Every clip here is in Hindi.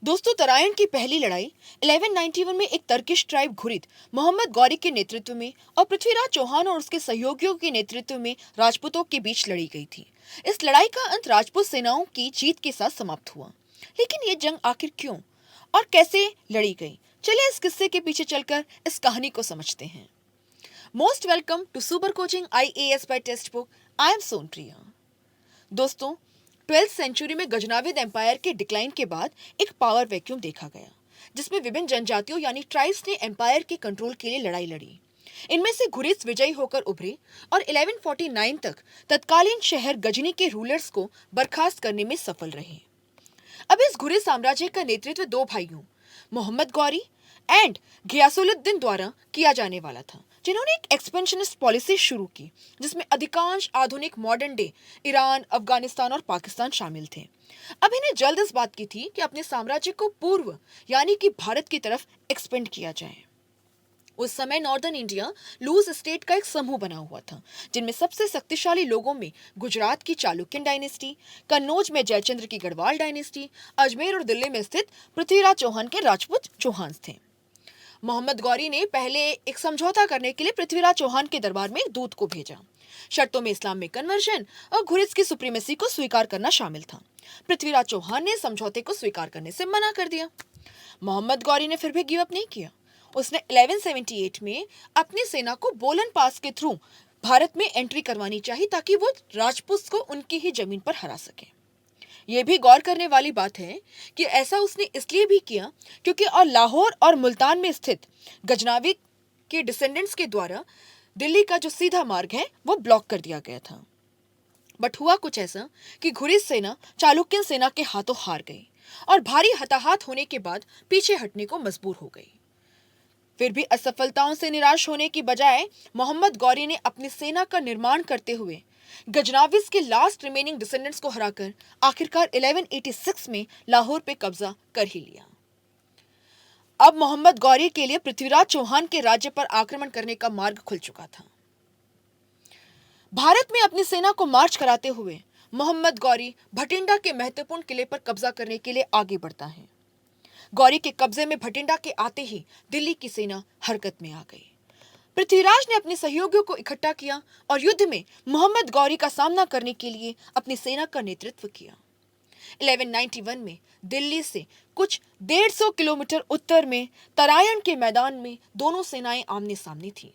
दोस्तों, तराइन की पहली लड़ाई 1191 में एक तर्किश ट्राइब घुरिद मोहम्मद गौरी के नेतृत्व में और पृथ्वीराज चौहान और उसके सहयोगियों के नेतृत्व में राजपूतों के बीच लड़ी गई थी। इस लड़ाई का अंत राजपूत सेनाओं की जीत के साथ समाप्त हुआ। लेकिन ये जंग आखिर क्यों और कैसे लड़ी गई? चलिए इस किस्से के पीछे चलकर इस कहानी को समझते हैं। Most welcome to super coaching IAS by text book. I am Sonpriya. दोस्तों, 12th सेंचुरी में गजनाविद एम्पायर के डिक्लाइन के बाद एक पावर वैक्यूम देखा गया, जिसमें विभिन्न जनजातियों यानी ट्राइब्स ने एम्पायर के कंट्रोल के लिए लड़ाई लड़ी। इनमें से घुरिद विजयी होकर उभरे और 1149 तक तत्कालीन शहर गजनी के रूलर्स को बर्खास्त करने में सफल रहे। अब इस घुरिद साम्राज्य का नेतृत्व दो भाइयों मोहम्मद गौरी एंड घियासुद्दीन द्वारा किया जाने वाला था, जिन्होंने एक एक्सपेंशनिस्ट पॉलिसी शुरू की, जिसमें अधिकांश आधुनिक मॉडर्न डे ईरान, अफगानिस्तान और पाकिस्तान शामिल थे। अब इन्हें जल्द इस बात की थी कि अपने साम्राज्य को पूर्व यानी कि भारत की तरफ एक्सपेंड किया जाए। उस समय नॉर्दर्न इंडिया लूज स्टेट का एक समूह बना हुआ था, जिनमें सबसे शक्तिशाली लोगों में गुजरात की चालुक्यन डायनेस्टी, कन्नौज में जयचंद्र की गढ़वाल डायनेस्टी, अजमेर और दिल्ली में स्थित पृथ्वीराज चौहान के राजपूत चौहान थे। मोहम्मद गौरी ने पहले एक समझौता करने के लिए पृथ्वीराज चौहान के दरबार में एक दूत को भेजा। शर्तों में इस्लाम में कन्वर्जन और घुरिद की सुप्रीमेसी को स्वीकार करना शामिल था। पृथ्वीराज चौहान ने समझौते को स्वीकार करने से मना कर दिया। मोहम्मद गौरी ने फिर भी गिव अप नहीं किया। उसने 1178 में अपनी सेना को बोलन पास के थ्रू भारत में एंट्री करवानी चाहिए, ताकि वो राजपूत को उनकी ही जमीन पर हरा सके। ये भी गौर करने वाली बात है कि ऐसा उसने इसलिए भी किया क्योंकि और लाहौर और मुल्तान में स्थित गजनावी के डिसेंडेंट्स के द्वारा दिल्ली का जो सीधा मार्ग है वो ब्लॉक कर दिया गया था। बट हुआ कुछ ऐसा कि घुरिद सेना चालुक्यन सेना के हाथों हार गई और भारी हताहत होने के बाद पीछे हटने को मजबूर हो गई। फिर भी असफलताओं से निराश होने की बजाय मोहम्मद गौरी ने अपनी सेना का निर्माण करते हुए गजनाविस के लास्ट रिमेनिंग डिसेंडेंट्स को हराकर आखिरकार 1186 में लाहौर पे कब्जा कर ही लिया। अब मोहम्मद गौरी के लिए पृथ्वीराज चौहान के राज्य पर आक्रमण करने का मार्ग खुल चुका था। भारत में अपनी सेना को मार्च कराते हुए मोहम्मद गौरी भटिंडा के महत्वपूर्ण किले पर कब्जा करने के लिए आगे बढ़ता है। गौरी के कब्जे में भटिंडा के आते ही दिल्ली की सेना हरकत में आ गई। पृथ्वीराज ने अपने सहयोगियों को इकट्ठा किया और युद्ध में मोहम्मद गौरी का सामना करने के लिए अपनी सेना का नेतृत्व किया। 1191 में दिल्ली से कुछ 150 किलोमीटर उत्तर में तराइन के मैदान में दोनों सेनाएं आमने सामने थीं।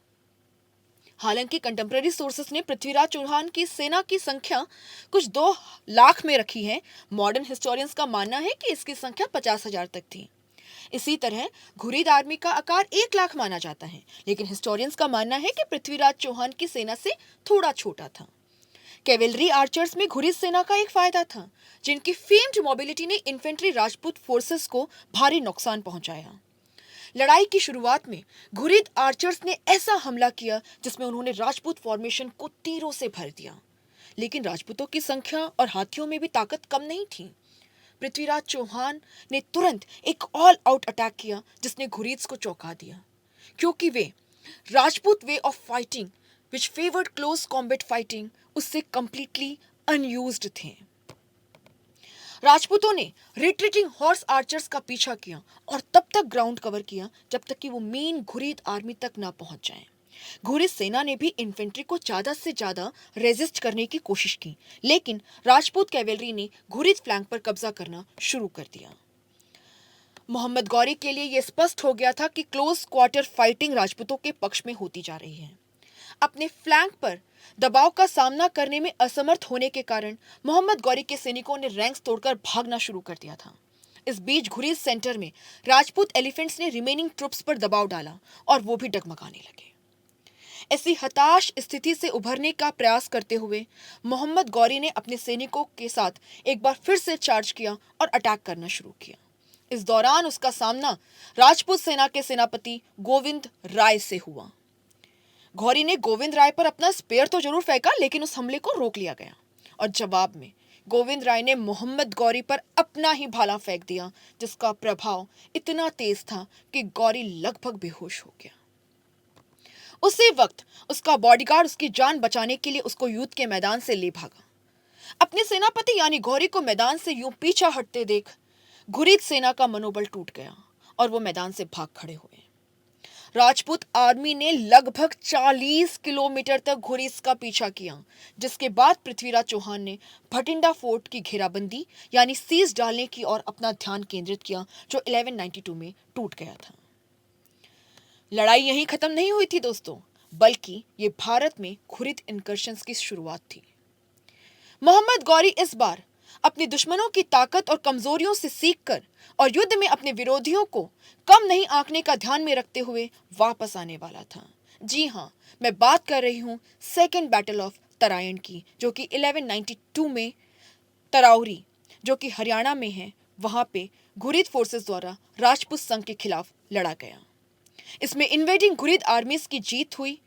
हालांकि कंटेम्प्रेरी सोर्सेस ने पृथ्वीराज चौहान की सेना की संख्या कुछ 2 लाख में रखी है। मॉडर्न हिस्टोरियंस का मानना है कि इसकी संख्या 50,000 तक थी। इसी तरह घुरिद आर्मी का आकार 1 लाख माना जाता है, लेकिन हिस्टोरियंस का मानना है कि पृथ्वीराज चौहान की सेना से थोड़ा छोटा था। कैवेलरी आर्चर्स में घुरिद सेना का एक फायदा था, जिनकी फेम्ड मोबिलिटी ने इन्फेंट्री राजपूत फोर्सेस को भारी नुकसान पहुंचाया। लड़ाई की शुरुआत में घुरिद आर्चर्स ने ऐसा हमला किया जिसमें उन्होंने राजपूत फॉर्मेशन को तीरों से भर दिया, लेकिन राजपूतों की संख्या और हाथियों में भी ताकत कम नहीं थी। पृथ्वीराज चौहान ने तुरंत एक ऑल आउट अटैक किया, जिसने घुरिद्स को चौंका दिया, क्योंकि वे Rajput way of fighting which favoured close combat fighting उससे कंप्लीटली अनयूज्ड थे। राजपूतों ने रिट्रीटिंग हॉर्स आर्चर्स का पीछा किया और तब तक ग्राउंड कवर किया जब तक कि वो मेन घुरिद आर्मी तक ना पहुंच जाए। घुरिद सेना ने भी इन्फेंट्री को ज्यादा से ज्यादा रेजिस्ट करने की कोशिश की, लेकिन राजपूत कैवेलरी ने घुरिद फ्लैंक पर कब्जा करना शुरू कर दिया। मोहम्मद गौरी के लिए यह स्पष्ट हो गया था कि क्लोज क्वार्टर फाइटिंग राजपूतों के पक्ष में होती जा रही है। अपने फ्लैंक पर दबाव का सामना करने में असमर्थ होने के कारण मोहम्मद गौरी के सैनिकों ने रैंक्स तोड़कर भागना शुरू कर दिया था। इस बीच घुरिद सेंटर में राजपूत एलिफेंट्स ने रिमेनिंग ट्रुप्स पर दबाव डाला और वो भी डगमगाने लगे। ऐसी हताश स्थिति से उभरने का प्रयास करते हुए मोहम्मद गौरी ने अपने सैनिकों के साथ एक बार फिर से चार्ज किया और अटैक करना शुरू किया। इस दौरान उसका सामना राजपूत सेना के सेनापति गोविंद राय से हुआ। गौरी ने गोविंद राय पर अपना स्पेयर तो जरूर फेंका, लेकिन उस हमले को रोक लिया गया और जवाब में गोविंद राय ने मोहम्मद गौरी पर अपना ही भाला फेंक दिया, जिसका प्रभाव इतना तेज था कि गौरी लगभग बेहोश हो गया। उसी वक्त उसका बॉडीगार्ड उसकी जान बचाने के लिए उसको युद्ध के मैदान से ले भागा। अपने सेनापति यानी गौरी को मैदान से यूं पीछा हटते देख घुरिद सेना का मनोबल टूट गया और वो मैदान से भाग खड़े हुए। राजपूत आर्मी ने लगभग 40 किलोमीटर तक घुरिद का पीछा किया, जिसके बाद पृथ्वीराज चौहान ने भटिंडा फोर्ट की घेराबंदी यानी सीज डालने की ओर अपना ध्यान केंद्रित किया, जो 1192 में टूट गया था। लड़ाई यहीं खत्म नहीं हुई थी दोस्तों, बल्कि ये भारत में घुरिद इनकर्शंस की शुरुआत थी। मोहम्मद गौरी इस बार अपने दुश्मनों की ताकत और कमजोरियों से सीखकर और युद्ध में अपने विरोधियों को कम नहीं आंकने का ध्यान में रखते हुए वापस आने वाला था। जी हाँ, मैं बात कर रही हूँ सेकेंड बैटल ऑफ तरायन की, जो कि 1192 में तराउरी, जो कि हरियाणा में है, वहां पे घुरिद फोर्सेस द्वारा राजपूत संघ के खिलाफ लड़ा गया। इसमें इन्वेडिंग घुरिद आर्मीज की जीत हुई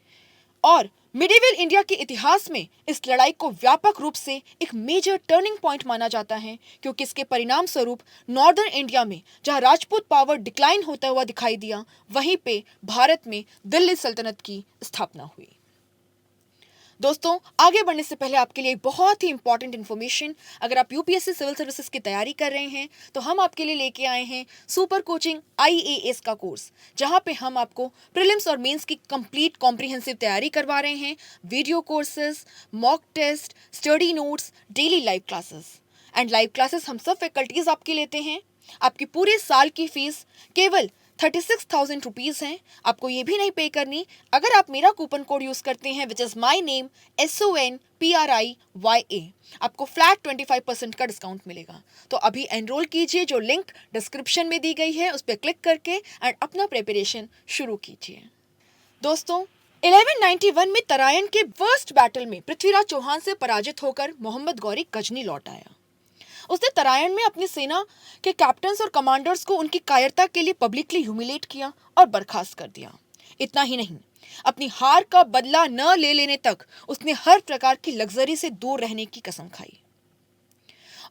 और मिडिवल इंडिया के इतिहास में इस लड़ाई को व्यापक रूप से एक मेजर टर्निंग पॉइंट माना जाता है, क्योंकि इसके परिणाम स्वरूप नॉर्दर्न इंडिया में जहां राजपूत पावर डिक्लाइन होता हुआ दिखाई दिया, वहीं पे भारत में दिल्ली सल्तनत की स्थापना हुई। दोस्तों, आगे बढ़ने से पहले आपके लिए बहुत ही इंपॉर्टेंट इन्फॉर्मेशन। अगर आप यूपीएससी सिविल सर्विसेज की तैयारी कर रहे हैं तो हम आपके लिए लेके आए हैं सुपर कोचिंग आईएएस का कोर्स, जहां पे हम आपको प्रीलिम्स और मेंस की कंप्लीट कॉम्प्रिहेंसिव तैयारी करवा रहे हैं। Video courses, mock test, study notes, daily live classes and live classes हम सब फैकल्टीज आपके लेते हैं। आपकी पूरे साल की फीस केवल 36,000 रुपीज हैं। आपको ये भी नहीं पे करनी अगर आप मेरा कूपन कोड यूज करते हैं, which is my name SONPRIYA। आपको फ्लैट 25% का डिस्काउंट मिलेगा। तो अभी एनरोल कीजिए, जो लिंक डिस्क्रिप्शन में दी गई है उस पर क्लिक करके एंड अपना प्रिपरेशन शुरू कीजिए। दोस्तों, 1191 में तरायन के वर्स्ट बैटल में पृथ्वीराज चौहान से पराजित होकर मोहम्मद गौरी गजनी लौट आया। उसने तरायन में अपनी सेना के कैप्टन्स और कमांडर्स को उनकी कायरता के लिए पब्लिकली ह्यूमिलेट किया और बर्खास्त कर दिया। इतना ही नहीं, अपनी हार का बदला न ले लेने तक उसने हर प्रकार की लग्जरी से दूर रहने की कसम खाई।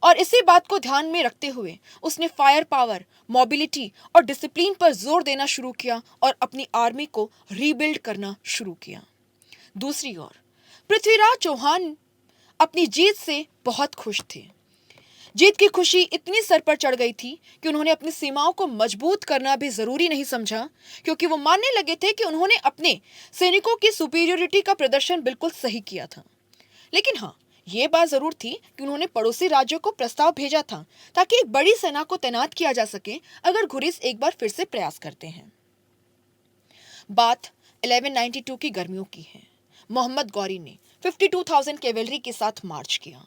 और इसी बात को ध्यान में रखते हुए उसने फायर पावर, मोबिलिटी और डिसिप्लिन पर जोर देना शुरू किया और अपनी आर्मी को रीबिल्ड करना शुरू किया। दूसरी ओर पृथ्वीराज चौहान अपनी जीत से बहुत खुश थे। जीत की खुशी इतनी सर पर चढ़ गई थी कि उन्होंने अपनी सीमाओं को मजबूत करना भी जरूरी नहीं समझा, क्योंकि वो मानने लगे थे कि उन्होंने अपने सैनिकों की सुपीरियरिटी का प्रदर्शन बिल्कुल सही किया था। लेकिन हाँ, ये बात जरूर थी कि उन्होंने पड़ोसी राज्यों को प्रस्ताव भेजा था ताकि एक बड़ी सेना को तैनात किया जा सके अगर घुरिद एक बार फिर से प्रयास करते हैं। बात 1192 की गर्मियों की है। मोहम्मद गौरी ने 52,000 कैवेलरी के साथ मार्च किया।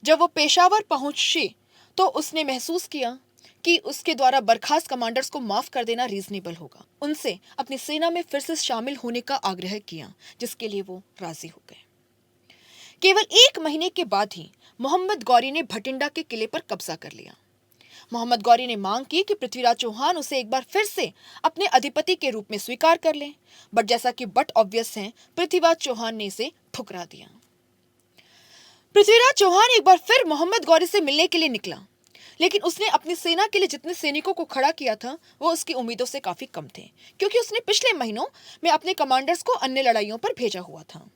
जब वो पेशावर पहुंचे तो उसने महसूस किया कि उसके द्वारा बर्खास्त कमांडर्स को माफ कर देना रीजनेबल होगा। उनसे अपनी सेना में फिर से शामिल होने का आग्रह किया, जिसके लिए वो राजी हो गए। केवल 1 महीने के बाद ही मोहम्मद गौरी ने भटिंडा के किले पर कब्जा कर लिया। मोहम्मद गौरी ने मांग की कि पृथ्वीराज चौहान उसे एक बार फिर से अपने अधिपति के रूप में स्वीकार कर लें, बट जैसा कि बट ऑब्वियस है, पृथ्वीराज चौहान ने इसे ठुकरा दिया। पृथ्वीराज चौहान एक बार फिर मोहम्मद गौरी से मिलने के लिए निकला, लेकिन उसने अपनी सेना के लिए जितने सैनिकों को खड़ा किया था वो उसकी उम्मीदों से काफी कम थे, क्योंकि उसने पिछले महीनों में अपने कमांडर्स को अन्य लड़ाइयों पर भेजा हुआ था।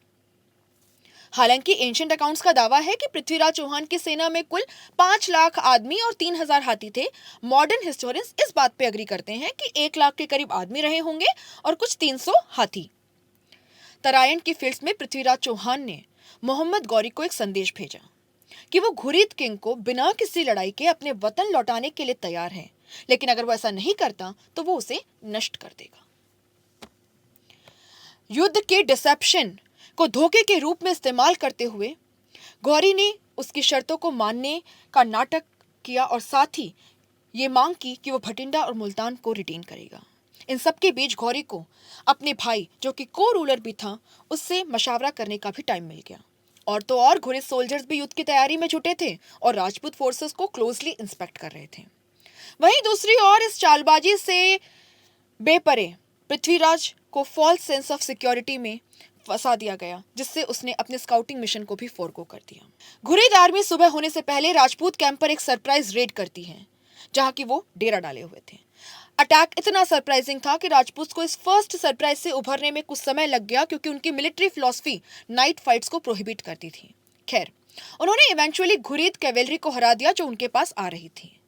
हालांकि एंशिएंट अकाउंट्स का दावा है कि पृथ्वीराज चौहान की सेना में कुल 5 लाख आदमी और 3,000 हाथी थे। मॉडर्न हिस्टोरियंस इस बात पे अग्री करते हैं कि 1 लाख के करीब आदमी रहे होंगे और कुछ 300 हाथी। तरायन की फील्ड्स में पृथ्वीराज चौहान ने मोहम्मद गौरी को एक संदेश भेजा कि वो घुरिद किंग को बिना किसी लड़ाई के अपने वतन लौटाने के लिए तैयार है, लेकिन अगर वो ऐसा नहीं करता तो वो उसे नष्ट कर देगा। युद्ध के डिसेप्शन को धोखे के रूप में इस्तेमाल करते हुए गौरी ने उसकी शर्तों को मानने का नाटक किया और साथ ही ये मांग की कि वो भटिंडा और मुल्तान को रिटेन करेगा। इन सब के बीच गौरी को अपने भाई, जो कि को रूलर भी था, उससे मशावरा करने का भी टाइम मिल गया। और तो और घुरिद सोल्जर्स भी युद्ध की तैयारी में जुटे थे और राजपूत फोर्सेस को क्लोजली इंस्पेक्ट कर रहे थे। वहीं दूसरी ओर इस चालबाजी से बेपरे पृथ्वीराज को फॉल्स सेंस ऑफ सिक्योरिटी में फंसा दिया गया, जिससे उसने अपने स्काउटिंग मिशन को भी फोरगो कर दिया। घुरिद आर्मी सुबह होने से पहले राजपूत कैंप पर एक सरप्राइज रेड करती है, जहां की वो डेरा डाले हुए थे। अटैक इतना सरप्राइजिंग था कि राजपूत को इस फर्स्ट सरप्राइज से उभरने में कुछ समय लग गया, क्योंकि उनकी मिलिट्री फिलॉसफी नाइट फाइट्स को प्रोहिबिट करती थी। खैर, उन्होंने इवेंचुअली घुरिद कैवेलरी को हरा दिया जो उनके पास आ रही थी,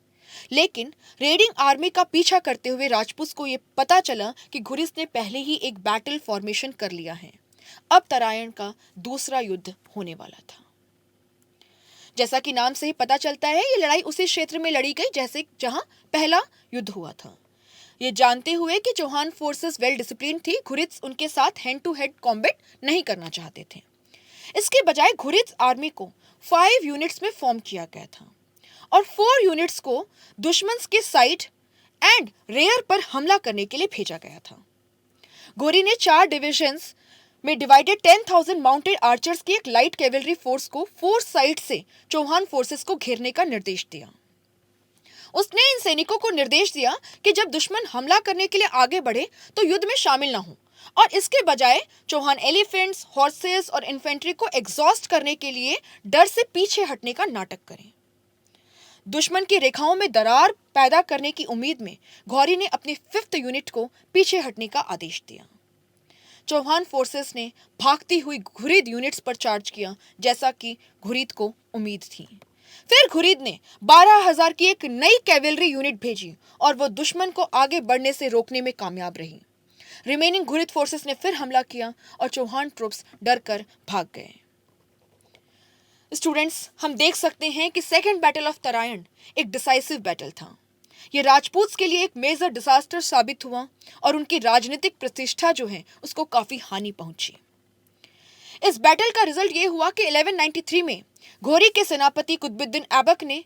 लेकिन रेडिंग आर्मी का पीछा करते हुए राजपूत को ये पता चला कि घुरिद ने पहले ही एक बैटल फॉर्मेशन कर लिया है। अब तराइन का दूसरा युद्ध होने वाला था। जैसा कि नाम से ही पता चलता है, ये लड़ाई उसी क्षेत्र में लड़ी गई जैसे जहां पहला युद्ध हुआ था। ये जानते हुए कि चौहान फोर्सेस वेल डिसिप्लिन थी, घुरिद उनके साथ हैंड टू हेड कॉम्बैट नहीं करना चाहते थे। इसके बजाय घुरिद आर्मी को 5 यूनिट्स में फॉर्म किया गया था और 4 यूनिट्स को दुश्मन के साइड एंड रेयर पर हमला करने के लिए भेजा गया था। गोरी ने 4 डिविजन्स में डिवाइडेड 10,000 माउंटेड आर्चर्स की एक लाइट कैवलरी फोर्स को 4 साइड से चौहान फोर्सेस को घेरने का निर्देश दिया। उसने इन सैनिकों को निर्देश दिया कि जब दुश्मन हमला करने के लिए आगे बढ़े तो युद्ध में शामिल न हो और इसके बजाय चौहान एलिफेंट्स, हॉर्सेस और इन्फेंट्री को एग्जॉस्ट करने के लिए डर से पीछे हटने का नाटक करें। दुश्मन की रेखाओं में दरार पैदा करने की उम्मीद में गौरी ने अपनी 5th यूनिट को पीछे हटने का आदेश दिया। चौहान फोर्सेस ने भागती हुई घुरिद यूनिट्स पर चार्ज किया, जैसा कि घुरिद को उम्मीद थी। फिर घुरिद ने 12,000 की एक नई कैवेलरी यूनिट भेजी और वो दुश्मन को आगे बढ़ने से रोकने में कामयाब रही। रिमेनिंग घुरिद फोर्सेस ने फिर हमला किया और चौहान ट्रूप्स डर कर भाग गए। स्टूडेंट्स, हम देख सकते हैं कि सेकेंड बैटल ऑफ तराइन एक डिसाइसिव बैटल था। ये राजपूत के लिए एक मेजर डिजास्टर साबित हुआ और उनकी राजनीतिक प्रतिष्ठा जो है उसको काफी हानि पहुंची। इस बैटल का रिजल्ट ये हुआ कि 1193 में घोरी के सेनापति कुतुबुद्दीन ऐबक ने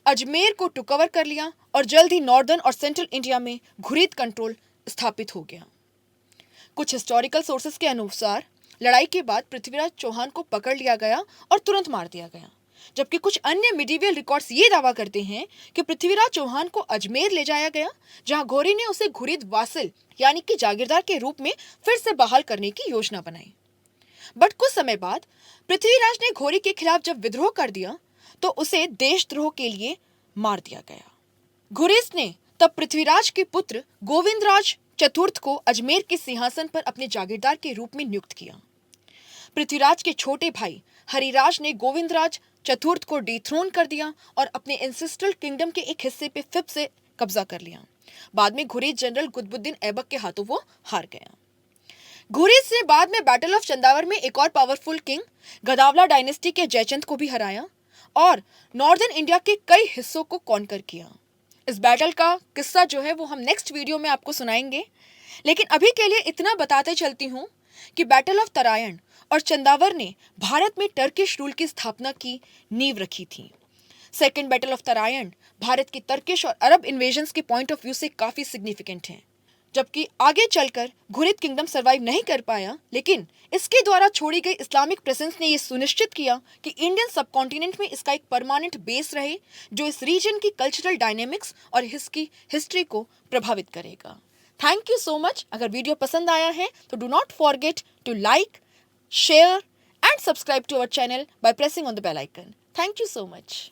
अजमेर को टुकवर कर लिया और जल्द ही नॉर्दर्न और सेंट्रल इंडिया में घुरिद कंट्रोल स्थापित हो गया। कुछ हिस्टोरिकल सोर्सेस के अनुसार लड़ाई के बाद पृथ्वीराज चौहान को पकड़ लिया गया और तुरंत मार दिया गया, जबकि कुछ अन्य मिडीवियल रिकॉर्ड्स ये दावा करते हैं कि पृथ्वीराज चौहान को अजमेर ले जाया गया, जहां घोरी ने उसे घुरिद वासिल यानी कि जागीरदार के रूप में फिर से बहाल करने की योजना बनाई। बट कुछ समय बाद पृथ्वीराज ने घोरी के खिलाफ जब विद्रोह कर दिया तो उसे देशद्रोह के लिए मार दिया गया। घुरिद ने तब पृथ्वीराज के पुत्र गोविंदराज चतुर्थ को अजमेर के सिंहासन पर अपने जागीरदार के रूप में नियुक्त किया। पृथ्वीराज के छोटे भाई हरिराज ने गोविंदराज चतुर्थ को डिथ्रोन कर दिया और अपने एंसेस्ट्रल किंगडम के एक हिस्से पे फिर से कब्जा कर लिया। बाद में घुरिद जनरल कुतुबुद्दीन ऐबक के हाथों वो हार गया। घुरिद ने बाद में बैटल ऑफ चंदावर में एक और पावरफुल किंग गदावला डायनेस्टी के जयचंद को भी हराया और नॉर्दर्न इंडिया के कई हिस्सों को कॉन्कर किया। इस बैटल का किस्सा जो है वो हम नेक्स्ट वीडियो में आपको सुनाएंगे, लेकिन अभी के लिए इतना बताते चलती हूँ कि बैटल ऑफ तराइन और चंदावर ने भारत में टर्किश रूल की स्थापना की नींव रखी थी। Second battle of Tarain Bharat की टर्किश और अरब इन्वेजन्स के पॉइंट ऑफ व्यू से काफी सिग्निफिकेंट है, जबकि आगे चलकर घुरिद किंगडम सर्वाइव नहीं कर पाया, लेकिन इसके द्वारा छोड़ी गई इस्लामिक प्रेजेंस ने यह सुनिश्चित किया कि इंडियन सबकॉन्टिनेंट में इसका एक परमानेंट बेस रहे, जो इस रीजन की कल्चरल डायनेमिक्स और इसकी हिस्ट्री को प्रभावित करेगा। Thank you so much. अगर वीडियो पसंद आया है तो do not forget to like, share and subscribe to our channel by pressing on the bell icon. Thank you so much.